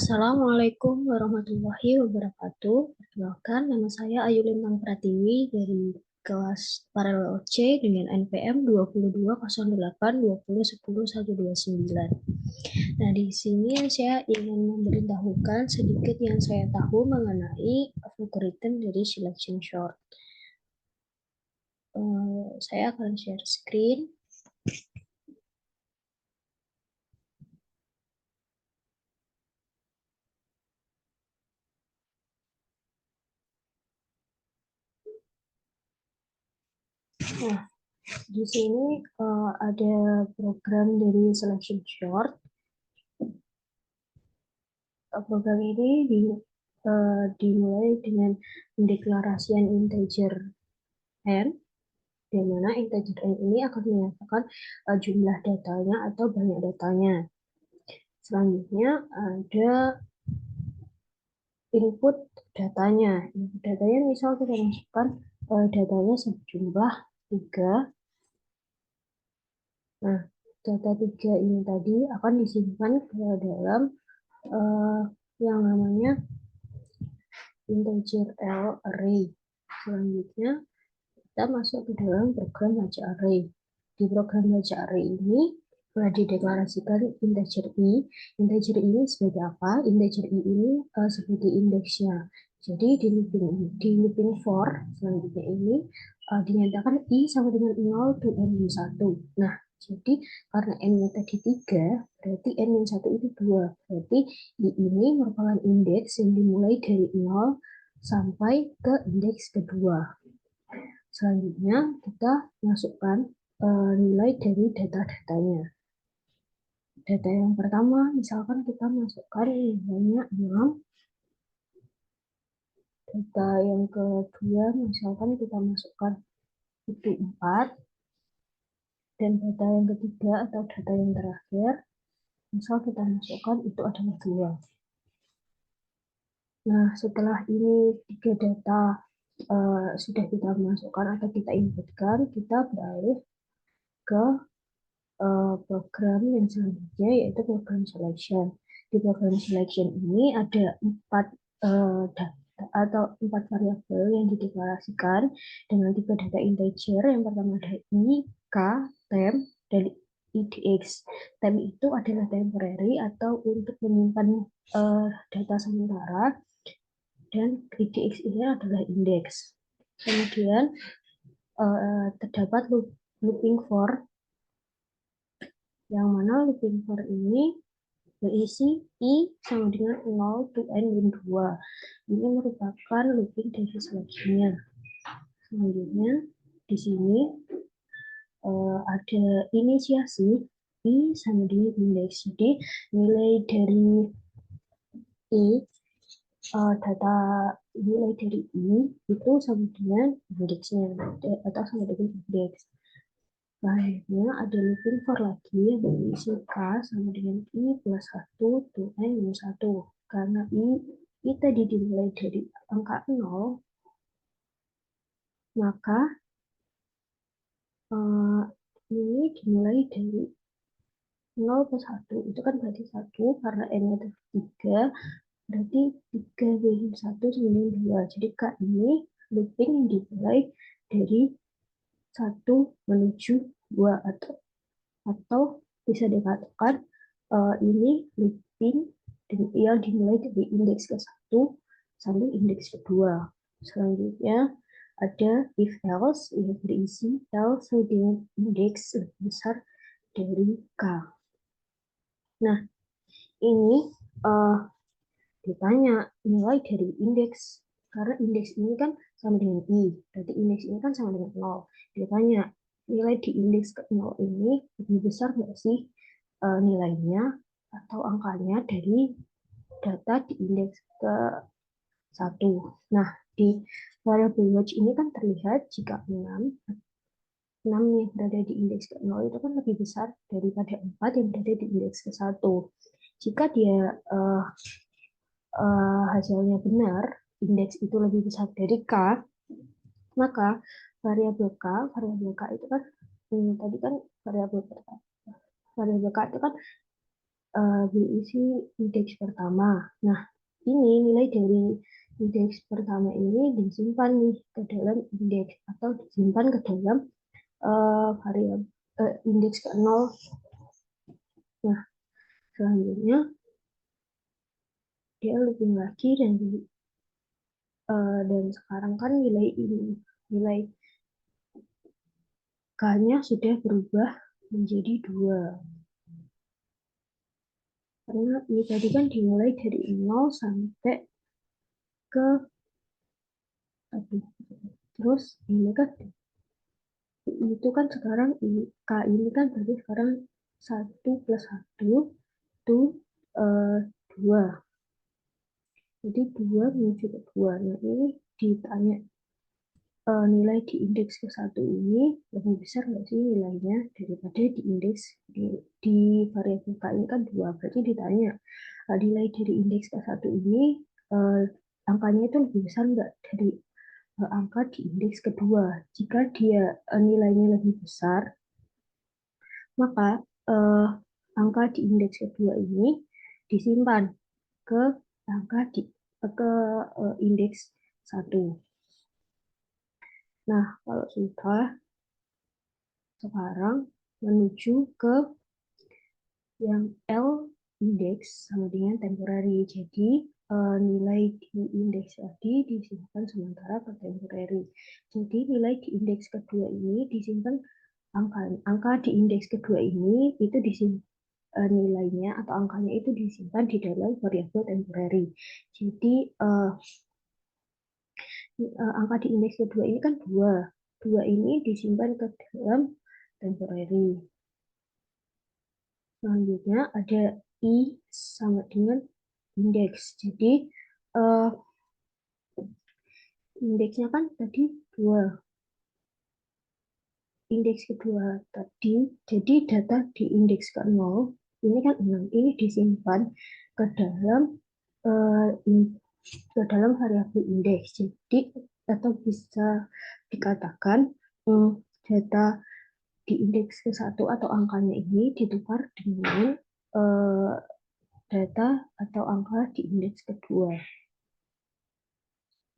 Assalamualaikum warahmatullahi wabarakatuh. Perkenalkan, nama saya Ayu Lintang Pratiwi dari kelas Paralel C dengan NPM 22082010 129. Nah, di sini saya ingin memberitahukan sedikit yang saya tahu mengenai algoritma dari selection short. Saya akan share screen. Nah, di sini ada program dari selection short. Program ini dimulai dengan pendeklarasian integer n, di mana integer n ini akan menyatakan jumlah datanya atau banyak datanya. Selanjutnya ada input datanya. Input datanya misal kita masukkan datanya sejumlah 3. Nah, data 3 ini tadi akan disimpan ke dalam yang namanya integer L array. Selanjutnya kita masuk ke dalam program baca array. Di program baca array ini telah dideklarasikan integer i. Integer ini sebagai apa? Integer i ini sebagai indeksnya. Jadi di looping for selanjutnya ini dinyatakan i sama dengan 0 to n-1. Nah, jadi karena n-nya tadi 3, berarti n-1 itu 2. Berarti i ini merupakan indeks yang dimulai dari 0 sampai ke indeks kedua. Selanjutnya kita masukkan nilai dari data-datanya. Data yang pertama, misalkan kita masukkan nilainya 6. Data yang kedua, misalkan kita masukkan itu 4. Dan data yang ketiga atau data yang terakhir, misal kita masukkan itu adalah 2. Nah, setelah ini 3 data sudah kita masukkan atau kita inputkan, kita beralih ke program yang selanjutnya, yaitu program selection. Di program selection ini ada 4 data atau 4 variabel yang dideklarasikan dengan 3 data integer. Yang pertama ada i, k, temp, dan idx. Temp itu adalah temporary atau untuk menyimpan data sementara, dan idx ini adalah indeks. Kemudian terdapat looping for, yang mana looping for ini berisi i sama dengan 0 to n min 2. Ini merupakan looping dari seleksinya. Selanjutnya di sini ada inisiasi i sama dengan indeks. Jadi nilai dari i data nilai dari i itu sama dengan indeksnya atau sama dengan indeks. Selanjutnya ada looping for lagi yang berisi k sama dengan i plus 1 to n minus 1. Karena i tadi dimulai dari angka 0, maka ini dimulai dari 0 plus 1. Itu kan berarti 1, karena n-nya 3, berarti 3 minus 1 sama dengan 2. Jadi k ini looping yang dimulai dari 1 menuju 2, atau bisa dikatakan ini looping yang dimulai dari indeks ke-1 sampai indeks kedua. Selanjutnya ada if else yang berisi else dengan indeks lebih besar dari k. Nah, ini ditanya nilai dari indeks, karena indeks ini kan sama dengan i, berarti indeks ini kan sama dengan 0. Ditanya nilai di indeks ke 0 ini lebih besar nggak sih nilainya atau angkanya dari data di indeks ke 1. Nah, di variable watch ini kan terlihat jika 6 yang berada di indeks ke 0 itu kan lebih besar daripada 4 yang berada di indeks ke 1. Jika dia hasilnya benar, indeks itu lebih besar dari k, maka variabel k itu kan tadi kan variabel k itu kan diisi indeks pertama. Nah, ini nilai dari indeks pertama ini disimpan nih ke dalam indeks atau disimpan ke dalam variabel indeks ke 0. Nah, selanjutnya dia looping lagi dan sekarang kan nilai ini nilai k-nya sudah berubah menjadi 2. Karena ini tadi kan dimulai dari 0 sampai ke 1. Terus ini kan itu kan sekarang k ini kan berarti sekarang 1 plus 1 itu 2. Jadi 2 menuju ke 2. Nah, ini ditanya nilai di indeks ke 1 ini lebih besar nggak sih nilainya daripada di indeks di variabel k ini kan 2. Berarti ditanya nilai dari indeks ke 1 ini angkanya itu lebih besar nggak dari angka di indeks kedua. Jika dia nilainya lebih besar, maka angka di indeks kedua ini disimpan ke angka ke indeks 1. Nah, kalau sudah sekarang menuju ke yang L indeks sama dengan temporary. Jadi nilai di indeks tadi disimpan sementara ke temporary. Jadi nilai di indeks kedua ini disimpan angka di indeks kedua ini itu disimpan nilainya atau angkanya itu disimpan di dalam variabel temporary. Jadi angka di indeks kedua ini kan 2. 2 ini disimpan ke dalam temporary. Selanjutnya ada I sama dengan indeks. Jadi indeksnya kan tadi 2. Indeks kedua tadi, jadi data di indeks ke 0, ini kan 6. Ini disimpan ke dalam variabel indeks. Jadi atau bisa dikatakan data di indeks ke 1 atau angkanya ini ditukar dengan data atau angka di indeks kedua.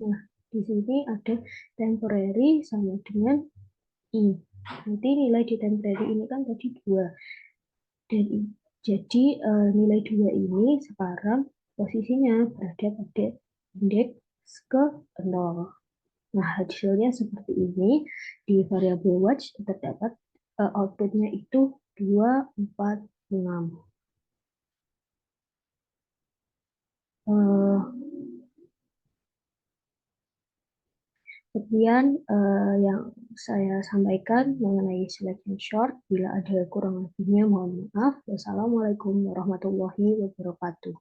Nah, di sini ada temporary sama dengan I. Nanti nilai di temporary ini kan tadi 2. Dan jadi nilai 2 ini sekarang posisinya berada pada indeks ke 0. Nah, hasilnya seperti ini. Di variabel watch terdapat outputnya itu 2, 4, 6. Sekian yang saya sampaikan mengenai selection short. Bila ada kurang lebihnya, mohon maaf. Wassalamualaikum warahmatullahi wabarakatuh.